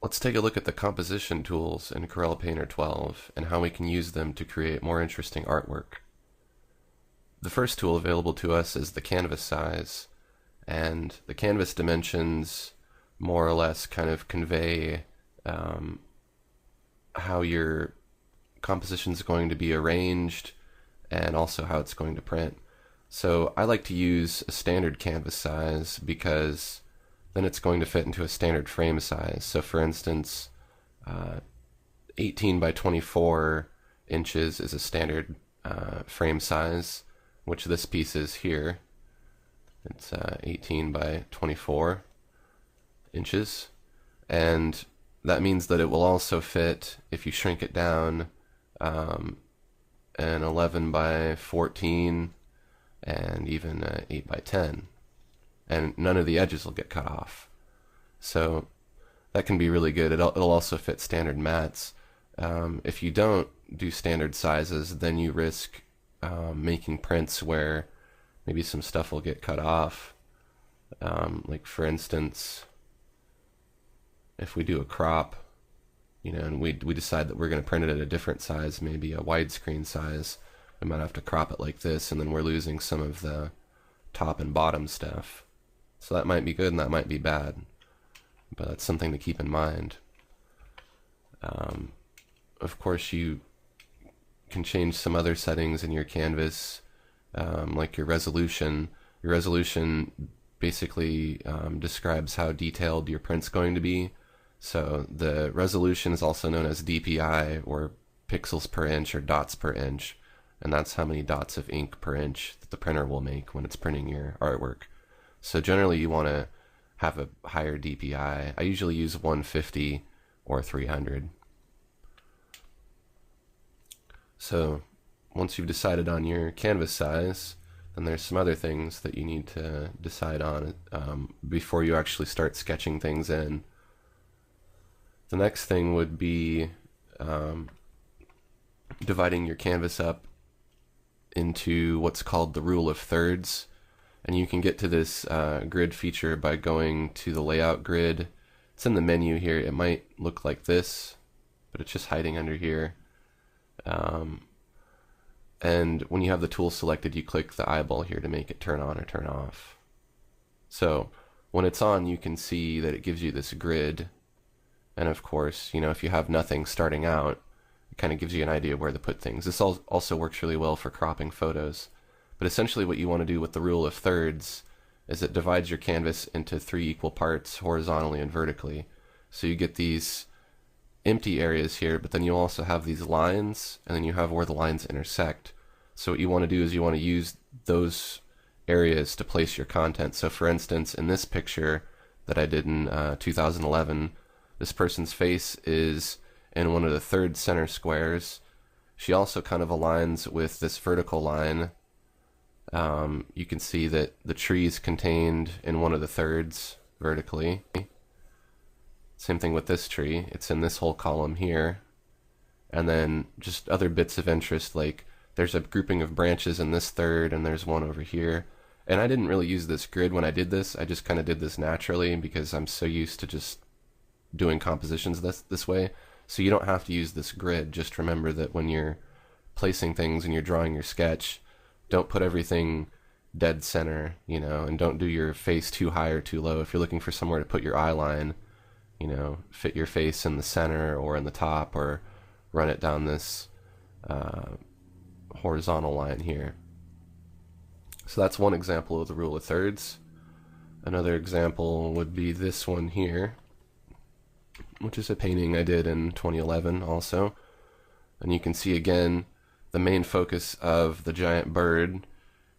Let's take a look at the composition tools in Corel Painter 12 and how we can use them to create more interesting artwork. The first tool available to us is the canvas size, and the canvas dimensions more or less kind of convey how your composition is going to be arranged and also how it's going to print. So I like to use a standard canvas size because then it's going to fit into a standard frame size. So for instance, 18 by 24 inches is a standard frame size, which this piece is here. It's 18 by 24 inches, and that means that it will also fit, if you shrink it down, an 11 by 14 and even 8 by 10, and none of the edges will get cut off. So that can be really good. It'll also fit standard mats. If you don't do standard sizes, then you risk making prints where maybe some stuff will get cut off. Like for instance, if we do a crop, and we decide that we're going to print it at a different size, maybe a widescreen size, we might have to crop it like this, and then we're losing some of the top and bottom stuff. So that might be good and that might be bad, but that's something to keep in mind. Of course, you can change some other settings in your canvas, like your resolution. Your resolution basically describes how detailed your print's going to be. So the resolution is also known as DPI, or pixels per inch, or dots per inch, and that's how many dots of ink per inch that the printer will make when it's printing your artwork. So generally you want to have a higher DPI. I usually use 150 or 300. So once you've decided on your canvas size, then there's some other things that you need to decide on before you actually start sketching things in. The next thing would be dividing your canvas up into what's called the rule of thirds. And you can get to this grid feature by going to the layout grid. It's in the menu here. It might look like this, but it's just hiding under here. And when you have the tool selected, you click the eyeball here to make it turn on or turn off. So when it's on, you can see that it gives you this grid. And of course, if you have nothing starting out, it kind of gives you an idea where to put things. This also works really well for cropping photos. But essentially what you want to do with the rule of thirds is it divides your canvas into 3 equal parts horizontally and vertically. So you get these empty areas here, but then you also have these lines, and then you have where the lines intersect. So what you want to do is you want to use those areas to place your content. So for instance, in this picture that I did in 2011, this person's face is in one of the third center squares. She also kind of aligns with this vertical line. You can see that the tree is contained in one of the thirds vertically. Same thing with this tree. It's in this whole column here. And then just other bits of interest, like there's a grouping of branches in this third, and there's one over here. And I didn't really use this grid when I did this. I just kind of did this naturally because I'm so used to just doing compositions this way. So you don't have to use this grid. Just remember that when you're placing things and you're drawing your sketch, don't put everything dead center, and don't do your face too high or too low. If you're looking for somewhere to put your eye line, fit your face in the center or in the top, or run it down this horizontal line here. So that's one example of the rule of thirds. Another example would be this one here, which is a painting I did in 2011 also. And you can see again the main focus of the giant bird.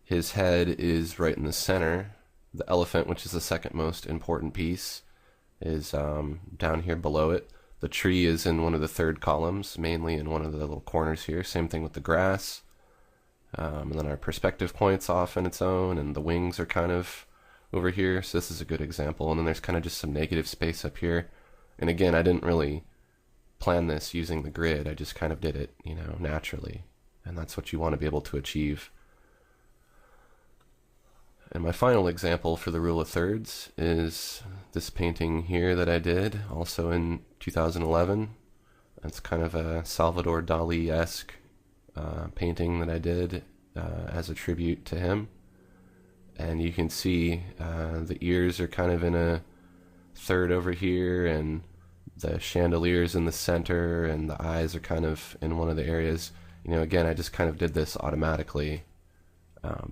His head is right in the center. The elephant, which is the second most important piece, is down here below it. The tree is in one of the third columns, mainly in one of the little corners here. Same thing with the grass. And then our perspective point's off in its own, and the wings are kind of over here. So this is a good example. And then there's kind of just some negative space up here. And again, I didn't really plan this using the grid. I just kind of did it, naturally. And that's what you want to be able to achieve. And my final example for the rule of thirds is this painting here that I did, also in 2011. It's kind of a Salvador Dali-esque painting that I did as a tribute to him. And you can see the ears are kind of in a third over here, and the chandelier's in the center, and the eyes are kind of in one of the areas. You know, again, I just kind of did this automatically,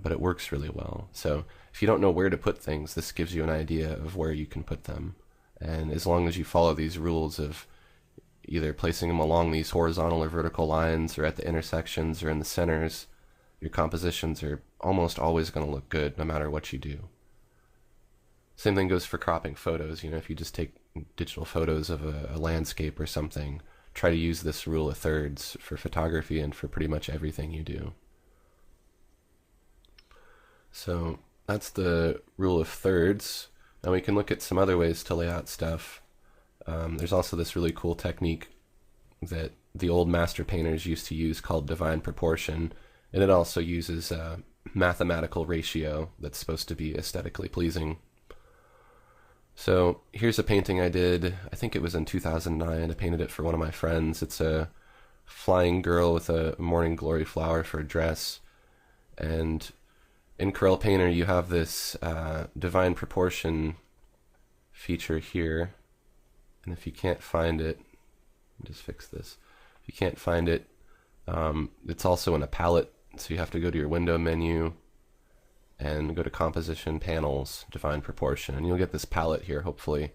but it works really well. So if you don't know where to put things, this gives you an idea of where you can put them. And as long as you follow these rules of either placing them along these horizontal or vertical lines, or at the intersections, or in the centers, your compositions are almost always going to look good no matter what you do. Same thing goes for cropping photos. You know, if you just take digital photos of a landscape or something, try to use this rule of thirds for photography and for pretty much everything you do. So that's the rule of thirds. Now we can look at some other ways to lay out stuff. There's also this really cool technique that the old master painters used to use called divine proportion, and it also uses a mathematical ratio that's supposed to be aesthetically pleasing. So here's a painting I did, I think it was in 2009. I painted it for one of my friends. It's a flying girl with a morning glory flower for a dress. And in Corel Painter you have this divine proportion feature here. And if you can't find it, just fix this. If you can't find it, it's also in a palette. So you have to go to your window menu and go to composition, panels, divine proportion, and you'll get this palette here, hopefully.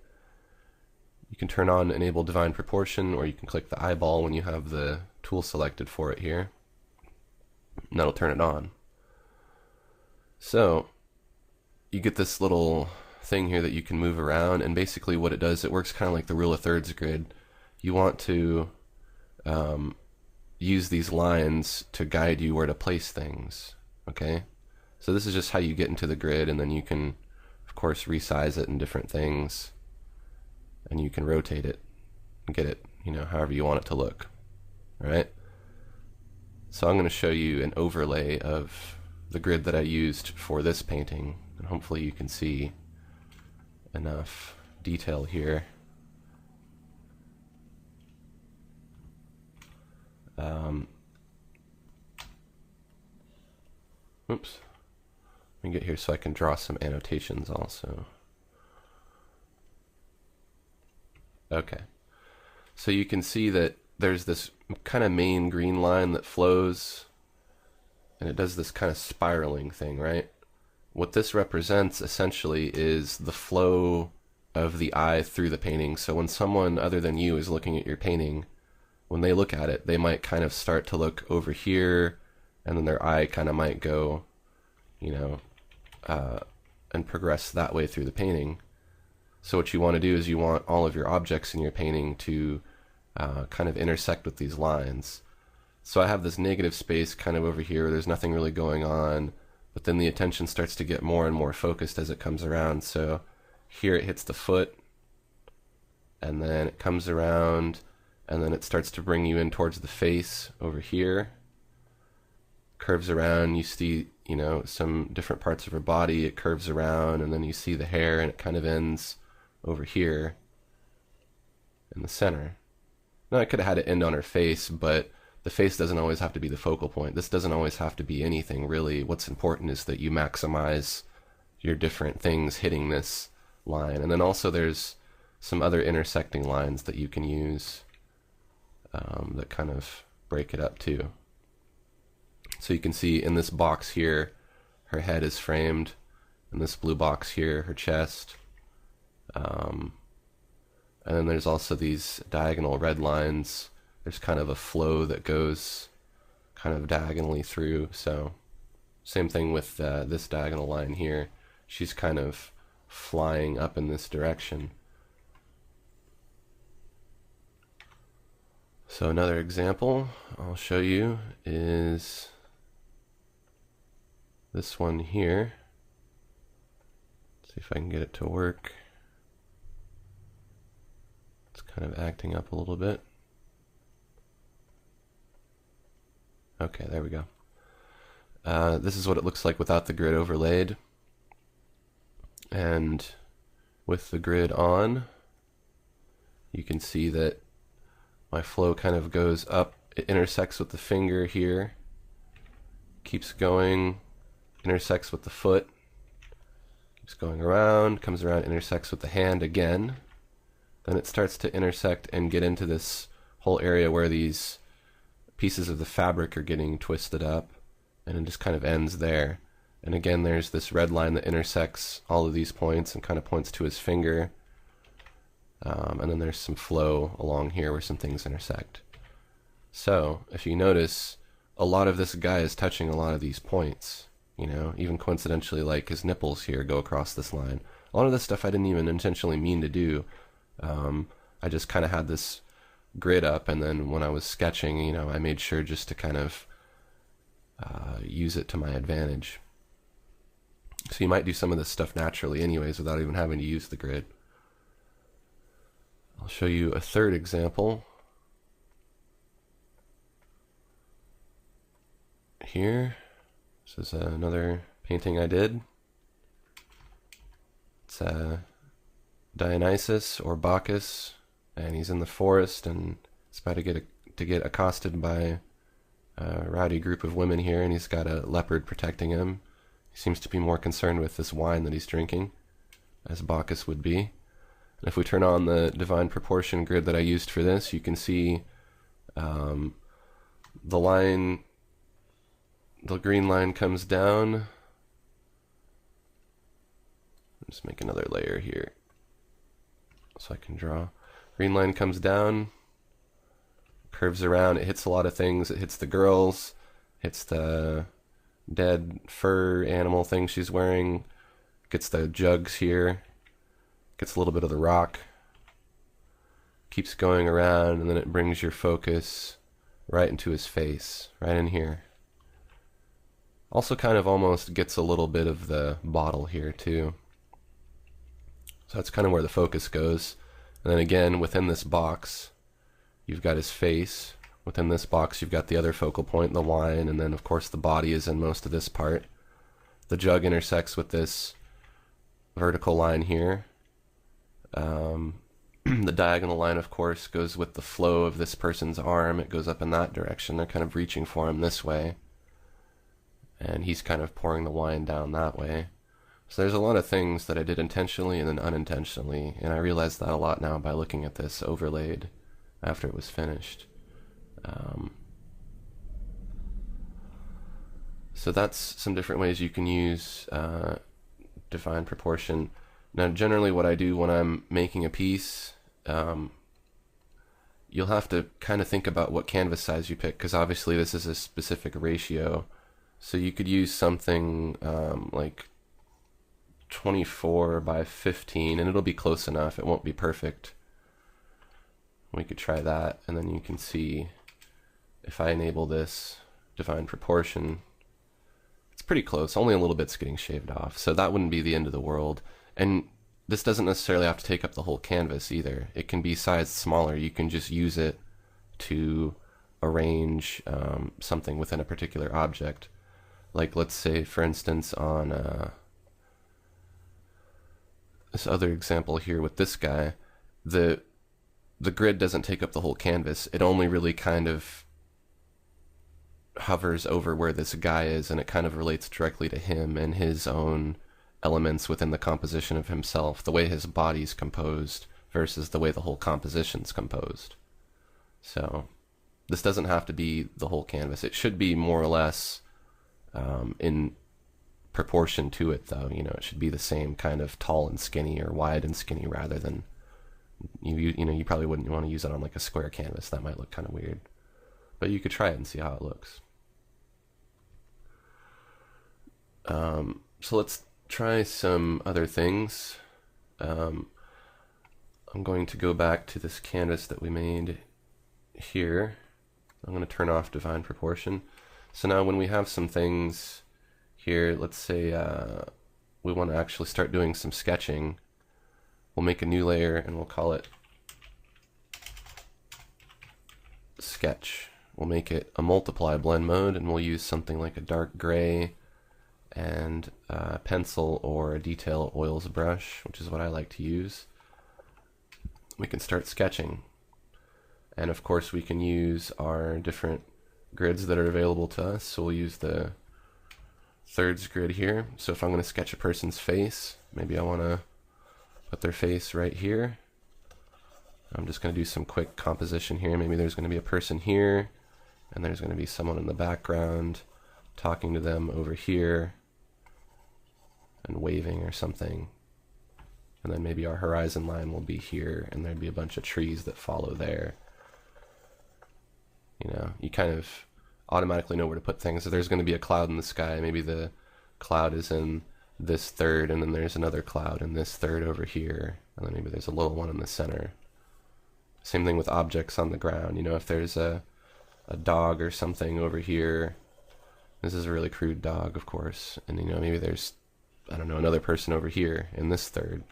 You can turn on enable divine proportion, or you can click the eyeball when you have the tool selected for it here, and that'll turn it on. So you get this little thing here that you can move around, and basically what it does, it works kind of like the rule of thirds grid. You want to use these lines to guide you where to place things, okay? So this is just how you get into the grid, and then you can, of course, resize it in different things, and you can rotate it and get it, you know, however you want it to look, all right? So I'm going to show you an overlay of the grid that I used for this painting, and hopefully you can see enough detail here. Oops. Let me get here so I can draw some annotations also. Okay. So you can see that there's this kind of main green line that flows, and it does this kind of spiraling thing, right? What this represents essentially is the flow of the eye through the painting. So when someone other than you is looking at your painting, when they look at it, they might kind of start to look over here, and then their eye kind of might go, you know, and progress that way through the painting. So what you want to do is you want all of your objects in your painting to kind of intersect with these lines. So I have this negative space kind of over here where there's nothing really going on, but then the attention starts to get more and more focused as it comes around. So here it hits the foot, and then it comes around, and then it starts to bring you in towards the face over here. Curves around, you see, you know, some different parts of her body. It curves around, and then you see the hair, and it kind of ends over here in the center. Now I could have had it end on her face, but the face doesn't always have to be the focal point. This doesn't always have to be anything, really. What's important is that you maximize your different things hitting this line. And then also there's some other intersecting lines that you can use that kind of break it up too. So you can see in this box here, her head is framed. In this blue box here, her chest. And then there's also these diagonal red lines. There's kind of a flow that goes kind of diagonally through. So same thing with this diagonal line here. She's kind of flying up in this direction. So another example I'll show you is this one here. Let's see if I can get it to work. It's kind of acting up a little bit. Okay, there we go. This is what it looks like without the grid overlaid. And with the grid on, you can see that my flow kind of goes up. It intersects with the finger here, keeps going, intersects with the foot, keeps going around, comes around, intersects with the hand again. Then it starts to intersect and get into this whole area where these pieces of the fabric are getting twisted up, and it just kind of ends there. And again, there's this red line that intersects all of these points and kind of points to his finger. And then there's some flow along here where some things intersect. So, if you notice, a lot of this guy is touching a lot of these points. You know, even coincidentally, like his nipples here go across this line. A lot of this stuff I didn't even intentionally mean to do. I just kind of had this grid up, and then when I was sketching, you know, I made sure just to kind of use it to my advantage. So you might do some of this stuff naturally anyways without even having to use the grid. I'll show you a third example here. This is another painting I did. It's Dionysus or Bacchus, and he's in the forest and it's about to get accosted by a rowdy group of women here, and he's got a leopard protecting him. He seems to be more concerned with this wine that he's drinking, as Bacchus would be. And if we turn on the divine proportion grid that I used for this, you can see the line, the green line comes down. Just make another layer here so I can draw. Green line comes down, curves around, it hits a lot of things. It hits the girls, hits the dead fur animal thing she's wearing, gets the jugs here, gets a little bit of the rock, keeps going around, and then it brings your focus right into his face, right in here. Also kind of almost gets a little bit of the bottle here too. So that's kind of where the focus goes. And then again, within this box, you've got his face. Within this box, you've got the other focal point, the wine, and then of course the body is in most of this part. The jug intersects with this vertical line here. The diagonal line, of course, goes with the flow of this person's arm. It goes up in that direction. They're kind of reaching for him this way. And he's kind of pouring the wine down that way. So there's a lot of things that I did intentionally and then unintentionally, and I realized that a lot now by looking at this overlaid after it was finished. So that's some different ways you can use divine proportion. Now generally what I do when I'm making a piece, you'll have to kind of think about what canvas size you pick, because obviously this is a specific ratio. So you could use something like 24 by 15, and it'll be close enough. It won't be perfect. We could try that, and then you can see if I enable this divine proportion, it's pretty close. Only a little bit's getting shaved off, so that wouldn't be the end of the world. And this doesn't necessarily have to take up the whole canvas either. It can be sized smaller. You can just use it to arrange something within a particular object. Like let's say, for instance, on this other example here with this guy, the grid doesn't take up the whole canvas. It only really kind of hovers over where this guy is, and it kind of relates directly to him and his own elements within the composition of himself, the way his body's composed versus the way the whole composition's composed. So this doesn't have to be the whole canvas. It should be more or less in proportion to it, though. You know, it should be the same kind of tall and skinny, or wide and skinny, rather than you know, you probably wouldn't want to use it on like a square canvas. That might look kind of weird, but you could try it and see how it looks. So let's try some other things. I'm going to go back to this canvas that we made here. I'm going to turn off divine proportion. So now when we have some things here, let's say we want to actually start doing some sketching, we'll make a new layer and we'll call it sketch. We'll make it a multiply blend mode, and we'll use something like a dark gray and a pencil or a detail oils brush, which is what I like to use, we can start sketching. And of course we can use our different grids that are available to us. So we'll use the thirds grid here. So if I'm going to sketch a person's face, maybe I want to put their face right here. I'm just going to do some quick composition here. Maybe there's going to be a person here, and there's going to be someone in the background talking to them over here and waving or something. And then maybe our horizon line will be here, and there'd be a bunch of trees that follow there. You know, you kind of automatically know where to put things. So there's going to be a cloud in the sky. Maybe the cloud is in this third, and then there's another cloud in this third over here, and then maybe there's a little one in the center. Same thing with objects on the ground. You know, if there's a dog or something over here, this is a really crude dog, of course, and you know, maybe there's, I don't know, another person over here in this third.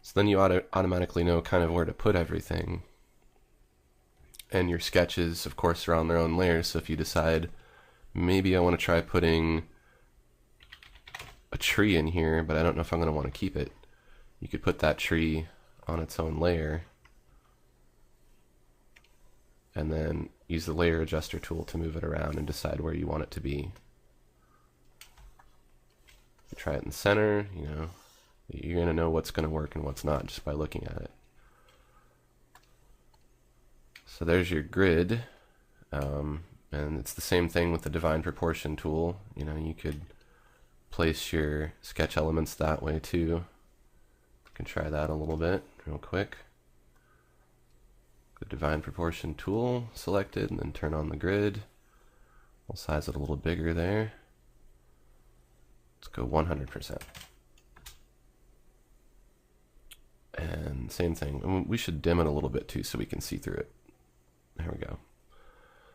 So then you automatically know kind of where to put everything. And your sketches, of course, are on their own layers. So if you decide, maybe I want to try putting a tree in here, but I don't know if I'm going to want to keep it, you could put that tree on its own layer, and then use the layer adjuster tool to move it around and decide where you want it to be. Try it in the center. You know, you're going to know what's going to work and what's not just by looking at it. So there's your grid, and it's the same thing with the divine proportion tool. You know, you could place your sketch elements that way too. You can try that a little bit real quick. The divine proportion tool selected, and then turn on the grid. We'll size it a little bigger there. Let's go 100%. And same thing. And we should dim it a little bit too so we can see through it. There we go.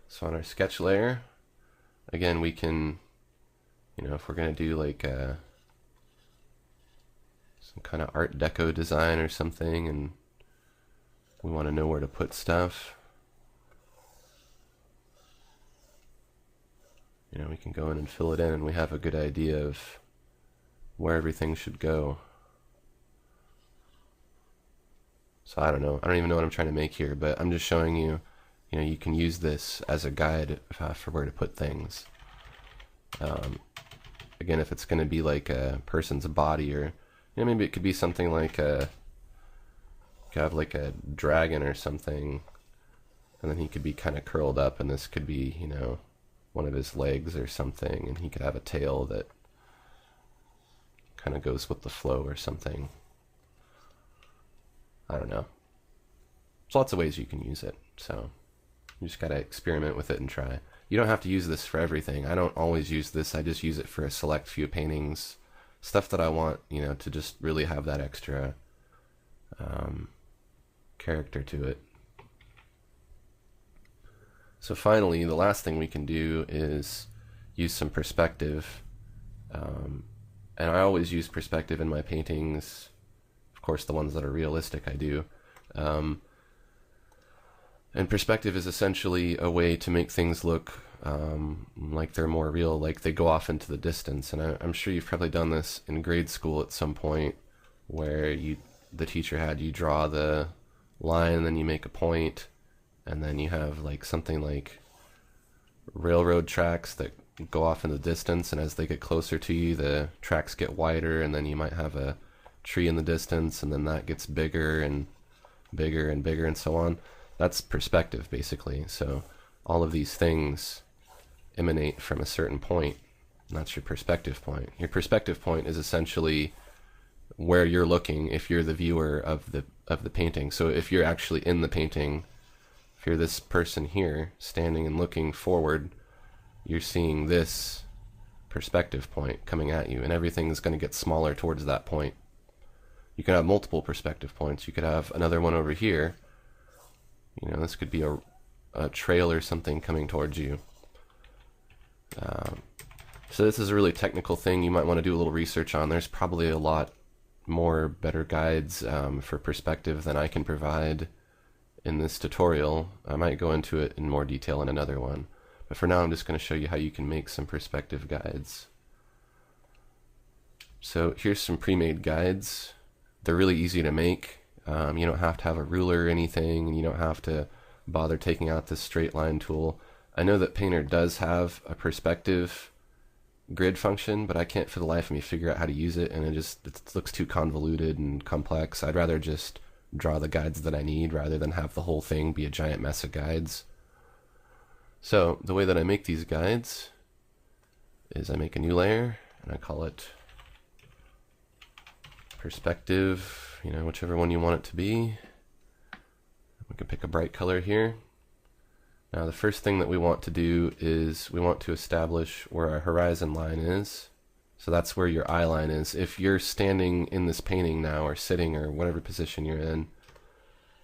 So on our sketch layer, again, we can, you know, if we're going to do like some kind of Art Deco design or something, and we want to know where to put stuff, you know, we can go in and fill it in, and we have a good idea of where everything should go. So I don't know. I don't even know what I'm trying to make here, but I'm just showing you, you know, you can use this as a guide for where to put things. Again, if it's going to be like a person's body, or, you know, maybe it could be something like you could have like a dragon or something, and then he could be kind of curled up, and this could be, you know, one of his legs or something, and he could have a tail that kind of goes with the flow or something. I don't know. There's lots of ways you can use it, so you just gotta experiment with it and try. You don't have to use this for everything. I don't always use this. I just use it for a select few paintings, stuff that I want, you know, to just really have that extra character to it. So finally, the last thing we can do is use some perspective, and I always use perspective in my paintings. Of course, the ones that are realistic I do. And perspective is essentially a way to make things look like they're more real, like they go off into the distance. And I'm sure you've probably done this in grade school at some point, where the teacher had you draw the line, and then you make a point, and then you have like something like railroad tracks that go off in the distance, and as they get closer to you, the tracks get wider, and then you might have a tree in the distance, and then that gets bigger and bigger and bigger and so on. That's perspective, basically. So all of these things emanate from a certain point, and that's your perspective point. Your perspective point is essentially where you're looking if you're the viewer of the painting. So if you're actually in the painting, if you're this person here standing and looking forward, you're seeing this perspective point coming at you, and everything's going to get smaller towards that point. You can have multiple perspective points. You could have another one over here. You know, this could be a trail or something coming towards you. So this is a really technical thing you might want to do a little research on. There's probably a lot more better guides for perspective than I can provide in this tutorial. I might go into it in more detail in another one. But for now, I'm just going to show you how you can make some perspective guides. So here's some pre-made guides. They're really easy to make. You don't have to have a ruler or anything, and you don't have to bother taking out this straight line tool. I know that Painter does have a perspective grid function, but I can't for the life of me figure out how to use it, and it looks too convoluted and complex. I'd rather just draw the guides that I need rather than have the whole thing be a giant mess of guides. So the way that I make these guides is I make a new layer and I call it perspective, whichever one you want it to be. We can pick a bright color here. Now the first thing that we want to do is we want to establish where our horizon line is. So that's where your eye line is. If you're standing in this painting now, or sitting, or whatever position you're in,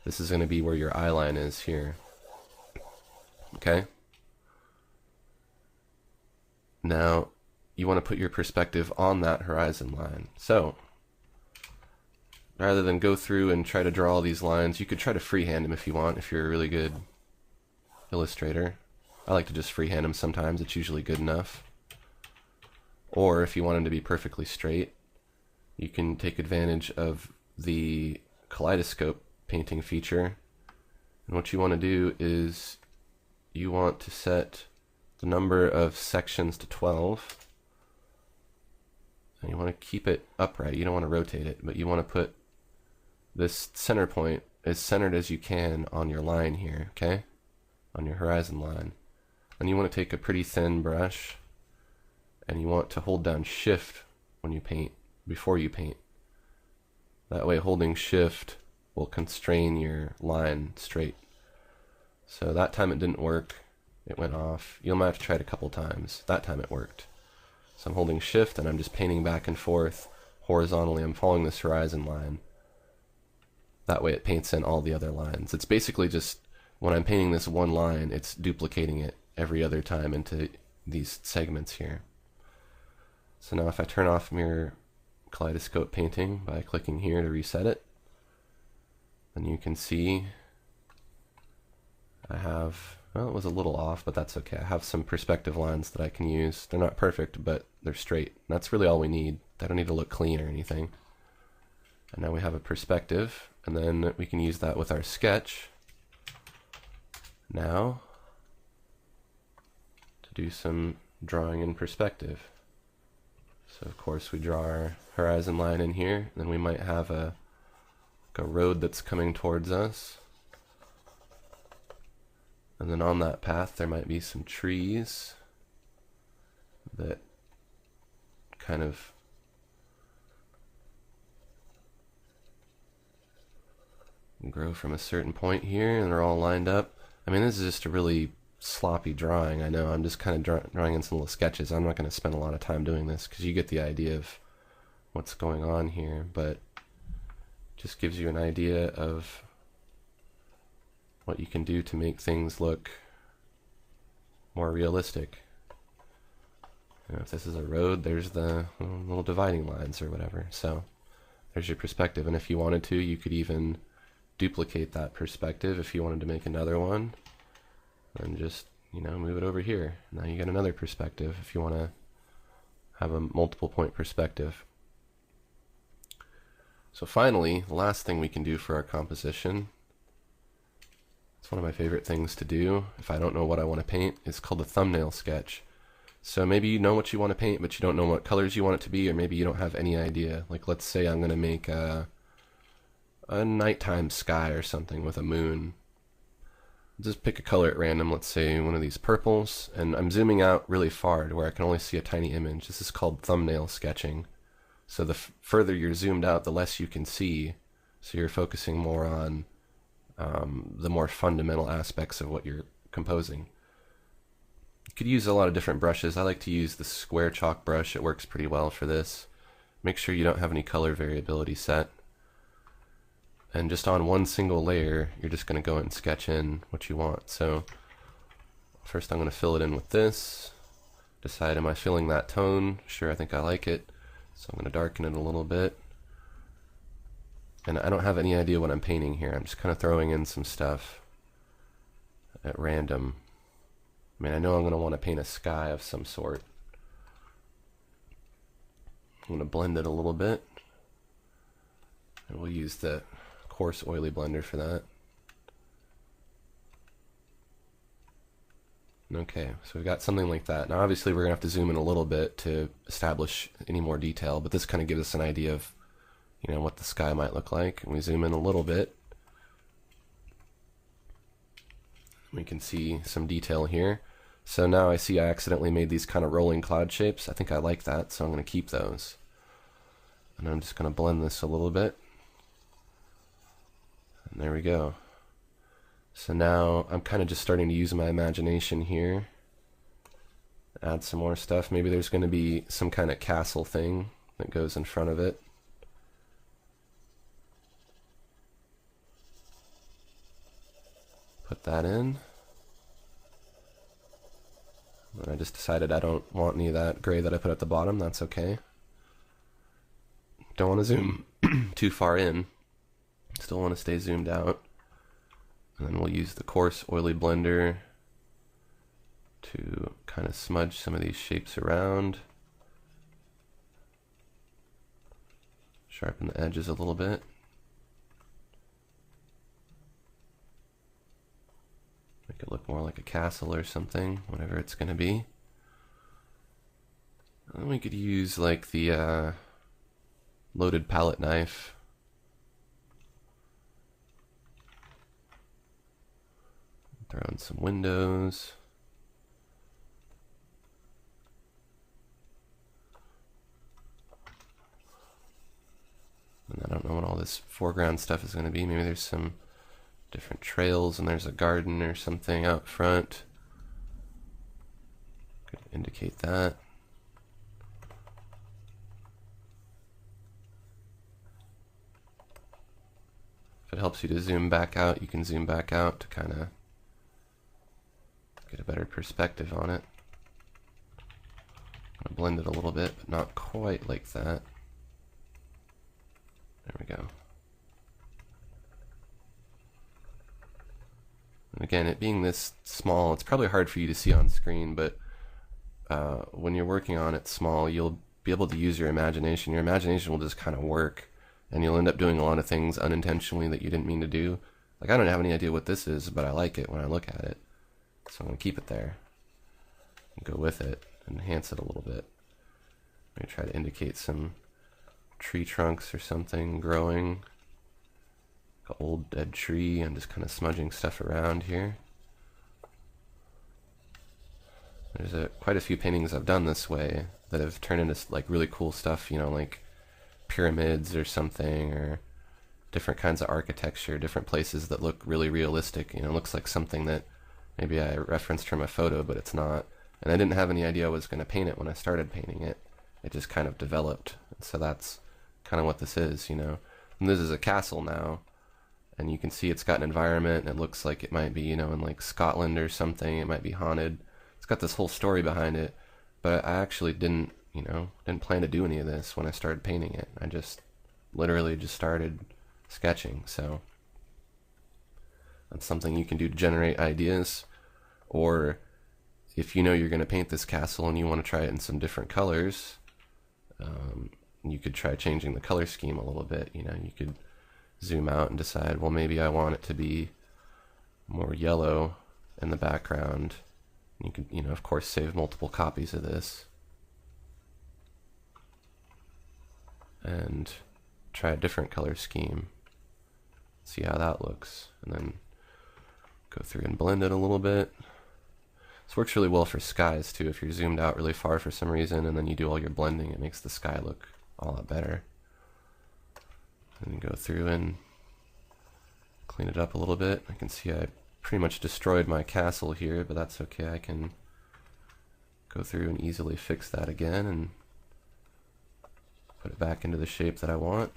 this is going to be where your eye line is here. Okay? Now you want to put your perspective on that horizon line. So rather than go through and try to draw all these lines, you could try to freehand them if you want, if you're a really good illustrator. I like to just freehand them sometimes, it's usually good enough. Or if you want them to be perfectly straight, you can take advantage of the kaleidoscope painting feature. And what you want to do is you want to set the number of sections to 12. And you want to keep it upright. You don't want to rotate it, but you want to put this center point as centered as you can on your line here, okay? On your horizon line. And you want to take a pretty thin brush and you want to hold down shift when you paint, before you paint. That way holding shift will constrain your line straight. So that time it didn't work, it went off. You'll might have to try it a couple times. That time it worked. So I'm holding shift and I'm just painting back and forth horizontally. I'm following this horizon line. That way it paints in all the other lines. It's basically just, when I'm painting this one line, it's duplicating it every other time into these segments here. So now if I turn off mirror kaleidoscope painting by clicking here to reset it, then you can see I have, well, it was a little off, but that's okay. I have some perspective lines that I can use. They're not perfect, but they're straight. And that's really all we need. They don't need to look clean or anything. And now we have a perspective, and then we can use that with our sketch now to do some drawing in perspective. So of course we draw our horizon line in here, and then we might have a road that's coming towards us. And then on that path there might be some trees that kind of grow from a certain point here, and they're all lined up. I mean, this is just a really sloppy drawing. I know, I'm just kind of drawing in some little sketches. I'm not going to spend a lot of time doing this because you get the idea of what's going on here, but just gives you an idea of what you can do to make things look more realistic. If this is a road, there's the little dividing lines or whatever. So there's your perspective, and if you wanted to, you could even duplicate that perspective if you wanted to make another one, and just move it over here. Now you get another perspective if you want to have a multiple point perspective. So finally, the last thing we can do for our composition, it's one of my favorite things to do if I don't know what I want to paint. It's called a thumbnail sketch. So maybe you know what you want to paint, but you don't know what colors you want it to be, or maybe you don't have any idea. Like, let's say I'm going to make a nighttime sky or something with a moon. Just pick a color at random, let's say one of these purples, and I'm zooming out really far to where I can only see a tiny image. This is called thumbnail sketching. So the further you're zoomed out, the less you can see, so you're focusing more on the more fundamental aspects of what you're composing. You could use a lot of different brushes. I like to use the square chalk brush. It works pretty well for this. Make sure you don't have any color variability set. And just on one single layer, you're just going to go and sketch in what you want. So first I'm going to fill it in with this. Decide, am I filling that tone? Sure, I think I like it. So I'm going to darken it a little bit. And I don't have any idea what I'm painting here. I'm just kind of throwing in some stuff at random. I mean, I know I'm going to want to paint a sky of some sort. I'm going to blend it a little bit. And we'll use the coarse oily blender for that. Okay, so we've got something like that. Now obviously we're going to have to zoom in a little bit to establish any more detail, but this kind of gives us an idea of, you know, what the sky might look like. And we zoom in a little bit. We can see some detail here. So now I see I accidentally made these kind of rolling cloud shapes. I think I like that, so I'm going to keep those. And I'm just going to blend this a little bit. And there we go. So now I'm kind of just starting to use my imagination here. Add some more stuff. Maybe there's going to be some kind of castle thing that goes in front of it. Put that in. And I just decided I don't want any of that gray that I put at the bottom. That's okay. Don't want to zoom too far in. Still want to stay zoomed out. And then we'll use the coarse oily blender to kind of smudge some of these shapes around. Sharpen the edges a little bit. Make it look more like a castle or something, whatever it's going to be. And then we could use like the loaded palette knife. Throw in some windows. And I don't know what all this foreground stuff is going to be. Maybe there's some different trails and there's a garden or something out front. Could indicate that. If it helps you to zoom back out, you can zoom back out to kind of get a better perspective on it. I'm going to blend it a little bit, but not quite like that. There we go. And again, it being this small, it's probably hard for you to see on screen, but when you're working on it small, you'll be able to use your imagination. Your imagination will just kind of work, and you'll end up doing a lot of things unintentionally that you didn't mean to do. Like, I don't have any idea what this is, but I like it when I look at it. So I'm going to keep it there and go with it, enhance it a little bit. I'm going to try to indicate some tree trunks or something growing. Like an old dead tree. I'm just kind of smudging stuff around here. There's quite a few paintings I've done this way that have turned into like really cool stuff, you know, like pyramids or something, or different kinds of architecture, different places that look really realistic. You know, it looks like something that maybe I referenced from a photo, but it's not. And I didn't have any idea I was going to paint it when I started painting it. It just kind of developed. So that's kind of what this is, you know. And this is a castle now, and you can see it's got an environment, and it looks like it might be, you know, in like Scotland or something. It might be haunted. It's got this whole story behind it, but I actually didn't plan to do any of this when I started painting it. I just literally just started sketching. So that's something you can do to generate ideas. Or if you know you're going to paint this castle and you want to try it in some different colors, you could try changing the color scheme a little bit. You know, you could zoom out and decide, well, maybe I want it to be more yellow in the background. You could, you know, of course, save multiple copies of this and try a different color scheme. See how that looks, and then go through and blend it a little bit. This works really well for skies too. If you're zoomed out really far for some reason and then you do all your blending, it makes the sky look a lot better. And go through and clean it up a little bit. I can see I pretty much destroyed my castle here, but that's okay. I can go through and easily fix that again and put it back into the shape that I want.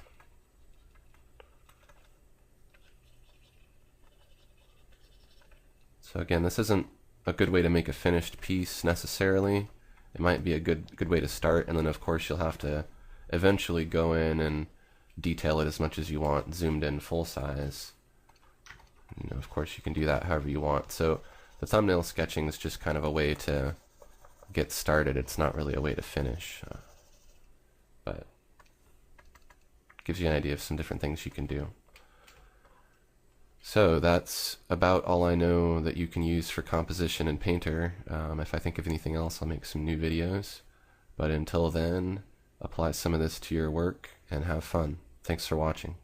So again, this isn't a good way to make a finished piece necessarily. It might be a good way to start, and then of course you'll have to eventually go in and detail it as much as you want, zoomed in full size. You know, of course you can do that however you want. So the thumbnail sketching is just kind of a way to get started. It's not really a way to finish. But gives you an idea of some different things you can do. So that's about all I know that you can use for composition in Painter. If I think of anything else, I'll make some new videos. But until then, apply some of this to your work and have fun. Thanks for watching.